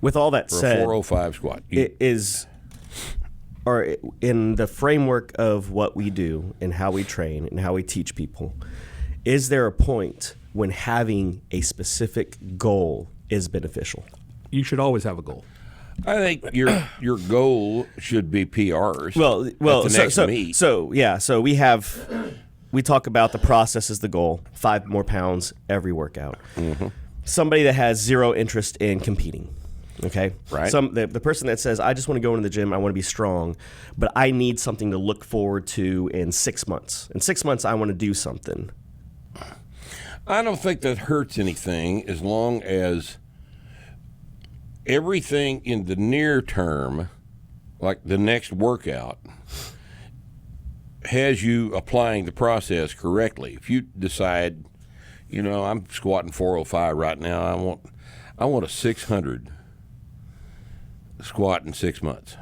with all that for said, a 405 squat. it is, or in the framework of what we do and how we train and how we teach people, is there a point when having a specific goal is beneficial? You should always have a goal. I think your goal should be PRs. Well, at the next meet. So we talk about the process as the goal, 5 more pounds every workout. Mm-hmm. Somebody that has zero interest in competing, okay? Right. The person that says, I just want to go into the gym, I want to be strong, but I need something to look forward to in 6 months. In 6 months, I want to do something. I don't think that hurts anything as long as everything in the near term, like the next workout, has you applying the process correctly. If you decide, I'm squatting 405 right now, I want a 600 squat in 6 months.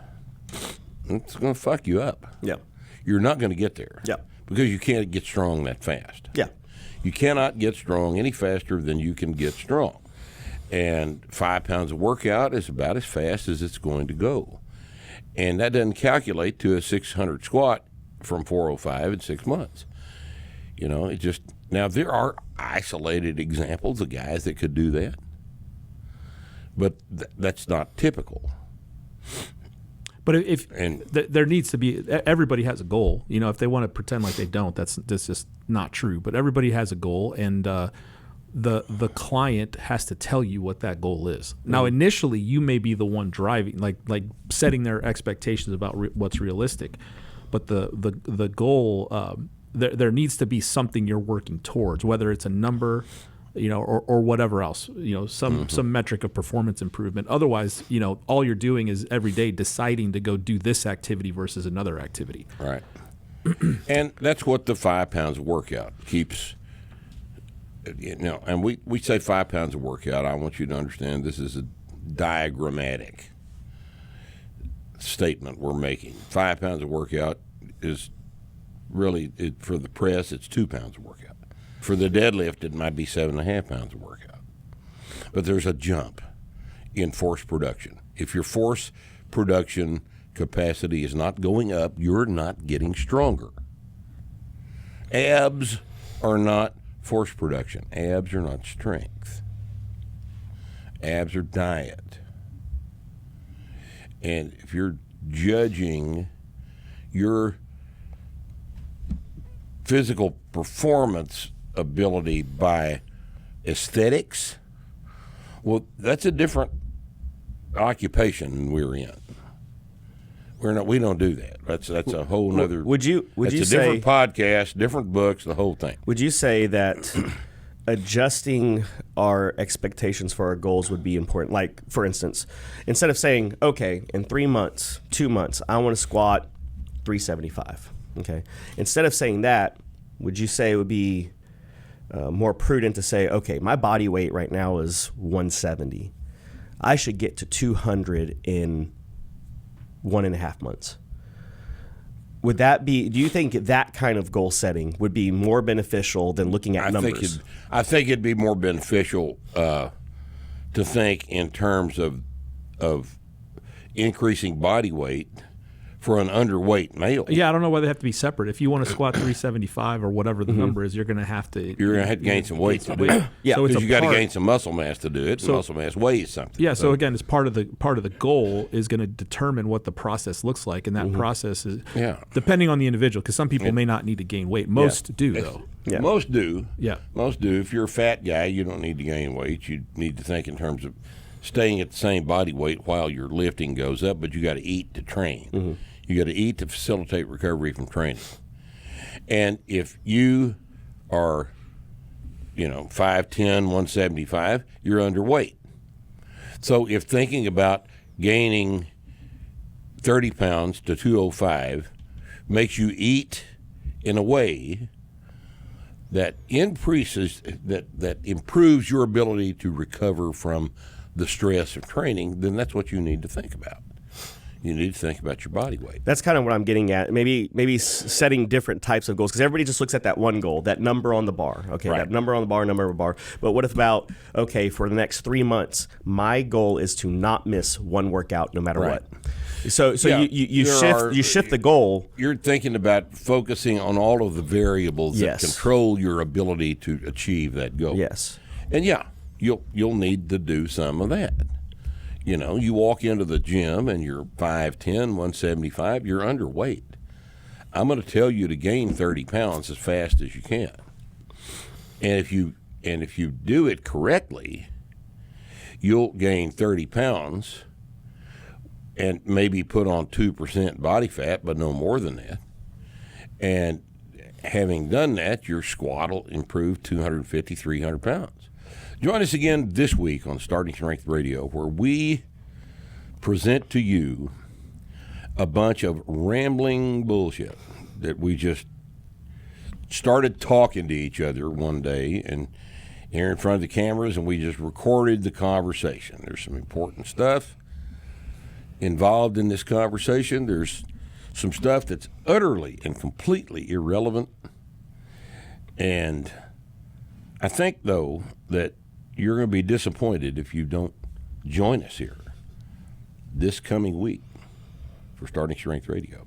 It's going to fuck you up. Yeah. You're not going to get there. Yeah. Because you can't get strong that fast. Yeah. You cannot get strong any faster than you can get strong. And 5 pounds of workout is about as fast as it's going to go. And that doesn't calculate to a 600 squat from 405 in 6 months. It just, now there are isolated examples of guys that could do that. But that's not typical. But there needs to be, everybody has a goal. If they want to pretend like they don't, that's just not true. But everybody has a goal, and the client has to tell you what that goal is. Now, initially, you may be the one driving, like setting their expectations about what's realistic. But the goal, there needs to be something you're working towards, whether it's a number, or whatever else, some metric of performance improvement. Otherwise, all you're doing is every day deciding to go do this activity versus another activity. Right. And that's what the 5 pounds of workout keeps, and we say 5 pounds of workout. I want you to understand this is a diagrammatic statement we're making. 5 pounds of workout is really, for the press, it's 2 pounds of workout. For the deadlift, it might be 7.5 pounds of workout. But there's a jump in force production. If your force production capacity is not going up, you're not getting stronger. Abs are not force production. Abs are not strength. Abs are diet. And if you're judging your physical performance ability by aesthetics, well, that's a different occupation we're in. We don't do that. That's a whole nother. Would you say different podcast, different books, the whole thing. Would you say that adjusting our expectations for our goals would be important? Like, for instance, instead of saying, okay, in 3 months, 2 months, I want to squat 375. Okay. Instead of saying that, would you say it would be more prudent to say, okay, my body weight right now is 170. I should get to 200 in 1.5 months. Would that be, do you think that kind of goal setting would be more beneficial than looking at numbers? I think it'd be more beneficial to think in terms of increasing body weight for an underweight male. Yeah, I don't know why they have to be separate. If you want to squat 375 or whatever the number is, you're going to have to. You're going to have to gain some weight to do it. Yeah, so because you got to gain some muscle mass to do it. So, muscle mass weighs something. Yeah. So again, it's part of the goal is going to determine what the process looks like, and that process is depending on the individual. Because some people may not need to gain weight. Most do though. Yeah. Most do. Yeah. Most do. If you're a fat guy, you don't need to gain weight. You need to think in terms of staying at the same body weight while your lifting goes up, but you got to eat to train. Mm-hmm. You got to eat to facilitate recovery from training. And if you are, 5'10", 175, you're underweight. So if thinking about gaining 30 pounds to 205 makes you eat in a way that increases, that improves your ability to recover from the stress of training, then that's what you need to think about. You need to think about your body weight. That's kind of what I'm getting at. Maybe setting different types of goals, because everybody just looks at that one goal, that number on the bar. Okay, Right. that number on the bar, number on the bar. But what if about, okay, for the next 3 months, my goal is to not miss one workout no matter Right. what. So Yeah, you shift the goal. You're thinking about focusing on all of the variables Yes. that control your ability to achieve that goal. Yes. And yeah, you'll need to do some of that. You know, you walk into the gym and you're 5'10", 175, you're underweight. I'm going to tell you to gain 30 pounds as fast as you can. And if you do it correctly, you'll gain 30 pounds and maybe put on 2% body fat, but no more than that. And having done that, your squat will improve 250, 300 pounds. Join us again this week on Starting Strength Radio, where we present to you a bunch of rambling bullshit that we just started talking to each other one day and here in front of the cameras, and we just recorded the conversation. There's some important stuff involved in this conversation. There's some stuff that's utterly and completely irrelevant. And I think, though, that you're going to be disappointed if you don't join us here this coming week for Starting Strength Radio.